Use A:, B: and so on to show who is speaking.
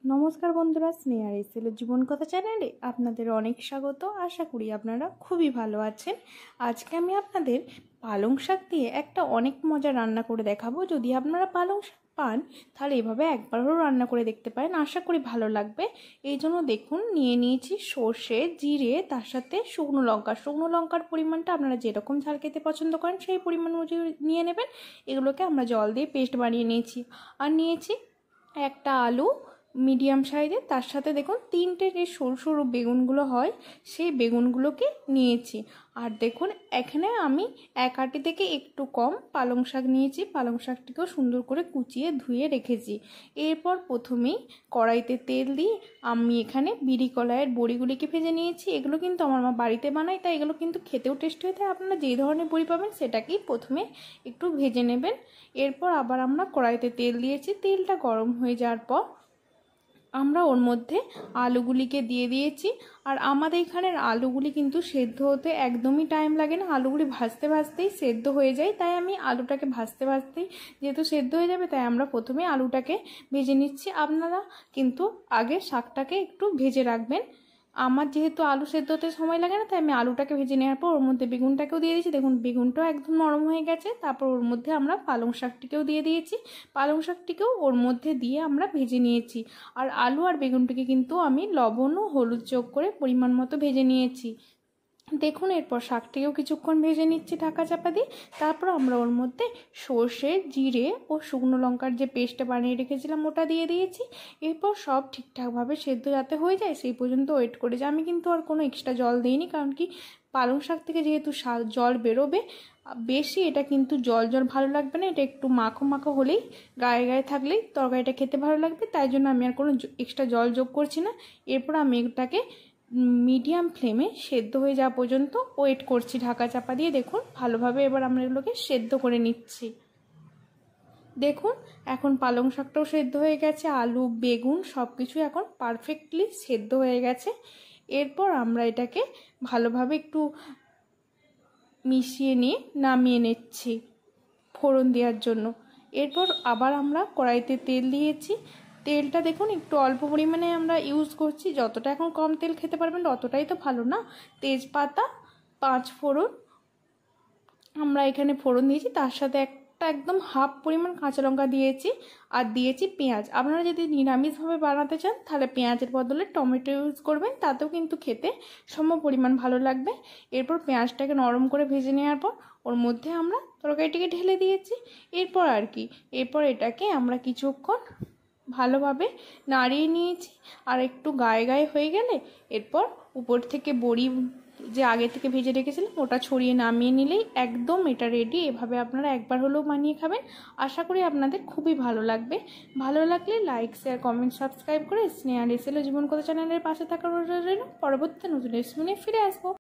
A: নমস্কার বন্ধুরা, স্নেহার এসেছিল জীবন কথা চ্যানেলে আপনাদের অনেক স্বাগত। আশা করি আপনারা খুবই ভালো আছেন। আজকে আমি আপনাদের পালং শাক দিয়ে একটা অনেক মজা রান্না করে দেখাবো। যদি আপনারা পালং শাক পান তাহলে এভাবে একবারও রান্না করে দেখতে পারেন, আশা করি ভালো লাগবে। এই জন্য দেখুন নিয়ে নিয়েছি সর্ষে, জিরে, তার সাথে শুকনো লঙ্কা। শুকনো লঙ্কার পরিমাণটা আপনারা যেরকম ঝাল খেতে পছন্দ করেন সেই পরিমাণ অনুযায়ী নিয়ে নেবেন। এগুলোকে আমরা জল দিয়ে পেস্ট বানিয়ে নিয়েছি। আর নিয়েছি একটা আলু মিডিয়াম সাইজের, তার সাথে দেখুন তিনটে যে সরু সরু বেগুনগুলো হয় সেই বেগুনগুলোকে নিয়েছি। আর দেখুন এখানে আমি এক আটি থেকে একটু কম পালং শাক নিয়েছি। পালং শাকটিকেও সুন্দর করে কুচিয়ে ধুয়ে রেখেছি। এরপর প্রথমেই কড়াইতে তেল দিয়ে আমি এখানে বিড়ি কলাইয়ের বড়িগুলিকে ভেজে নিয়েছি। এগুলো কিন্তু আমার মা বাড়িতে বানায়, তাই এগুলো কিন্তু খেতেও টেস্টি হয়ে থাকে। আপনারা যেই ধরনের বড়ি পাবেন সেটাকেই প্রথমে একটু ভেজে নেবেন। এরপর আবার আমরা কড়াইতে তেল দিয়েছি। তেলটা গরম হয়ে যাওয়ার পর আমরা ওর মধ্যে আলুগুলিকে দিয়ে দিয়েছি। আর আমাদের এখানের আলুগুলি কিন্তু সেদ্ধ হতে একদমই টাইম লাগে না, আলুগুলি ভাজতে ভাজতেই সেদ্ধ হয়ে যায়। তাই আমি আলুটাকে ভাজতে ভাজতেই যেহেতু সেদ্ধ হয়ে যাবে, তাই আমরা প্রথমে আলুটাকে ভেজে নিচ্ছি। আপনারা কিন্তু আগে শাকটাকে একটু ভেজে রাখবেন। আমার যেহেতু আলু সেদ্ধ হতে সময় লাগে না, তাই আমি আলুটাকে ভেজে নেওয়ার পর ওর মধ্যে বেগুনটাকেও দিয়ে দিয়েছি। দেখুন বেগুনটাও একদম নরম হয়ে গেছে। তারপর ওর মধ্যে আমরা পালং শাকটিকেও দিয়ে দিয়েছি। পালং শাকটিকেও ওর মধ্যে দিয়ে আমরা ভেজে নিয়েছি। আর আলু আর বেগুনটিকে কিন্তু আমি লবণ ও হলুদ যোগ করে পরিমাণ মতো ভেজে নিয়েছি। দেখুন এরপর শাকটিকেও কিছুক্ষণ ভেজে নিচ্ছি ঢাকা চাপা দিয়ে। তারপর আমরা ওর মধ্যে সর্ষে, জিরে ও শুকনো লঙ্কার যে পেস্টটা বানিয়ে রেখেছিলাম ওটা দিয়ে দিয়েছি। এরপর সব ঠিকঠাকভাবে সেদ্ধ যাতে হয়ে যায় সেই পর্যন্ত ওয়েট করেছি। আমি কিন্তু আর কোনো এক্সট্রা জল দিইনি, কারণ কি পালং শাক থেকে যেহেতু জল বেরোবে বেশি, এটা কিন্তু জল জল ভালো লাগবে না। এটা একটু মাখো মাখো হলেই, গায়ে গায়ে থাকলেই তরকারিটা খেতে ভালো লাগবে। তাই জন্য আমি আর কোনো এক্সট্রা জল যোগ করছি না। এরপর আমি এটাকে মিডিয়াম ফ্লেমে সেদ্ধ হয়ে যাওয়া পর্যন্ত ওয়েট করছি ঢাকা চাপা দিয়ে। দেখুন ভালোভাবে এবার আমরা এগুলোকে সেদ্ধ করে নিচ্ছি। দেখুন এখন পালং শাকটাও সেদ্ধ হয়ে গেছে, আলু বেগুন সব কিছু এখন পারফেক্টলি সেদ্ধ হয়ে গেছে। এরপর আমরা এটাকে ভালোভাবে একটু মিশিয়ে নিয়ে নামিয়ে নিচ্ছি ফোড়ন দেওয়ার জন্য। এরপর আবার আমরা কড়াইতে তেল দিয়েছি। তেলটা দেখুন একটু অল্প পরিমাণে আমরা ইউজ করছি। যতটা এখন কম তেল খেতে পারবেন ততটাই তো ভালো না। তেজপাতা, 5 ফোড়ন আমরা এখানে ফোড়ন দিয়েছি, তার সাথে একদম হাফ পরিমাণ কাঁচা লঙ্কা দিয়েছি। আর দিয়েছি পেঁয়াজ। আপনারা যদি নিরামিষভাবে বানাতে চান তাহলে পেঁয়াজের বদলে টমেটো ইউজ করবেন, তাতেও কিন্তু খেতে সম পরিমাণ ভালো লাগবে। এরপর পেঁয়াজটাকে নরম করে ভেজে নেওয়ার পর ওর মধ্যে আমরা তরকারিটিকে ঢেলে দিয়েছি। এরপর আর কি, এরপর এটাকে আমরা কিছুক্ষণ ভালোভাবে নাড়িয়ে নিয়েছি। আর একটু গায়ে গায়ে হয়ে গেলে এরপর উপর থেকে বড়ি যে আগে থেকে ভেজে রেখেছিলাম ওটা ছড়িয়ে নামিয়ে নিলেই একদম এটা রেডি। এভাবে আপনারা একবার হলেও বানিয়ে খাবেন, আশা করি আপনাদের খুবই ভালো লাগবে। ভালো লাগলে লাইক, শেয়ার, কমেন্ট, সাবস্ক্রাইব করে স্নেহার এসেছিল জীবন কথা চ্যানেলের পাশে থাকার জন্য। পরবর্তী নতুন রেসিপি নিয়ে ফিরে আসবো।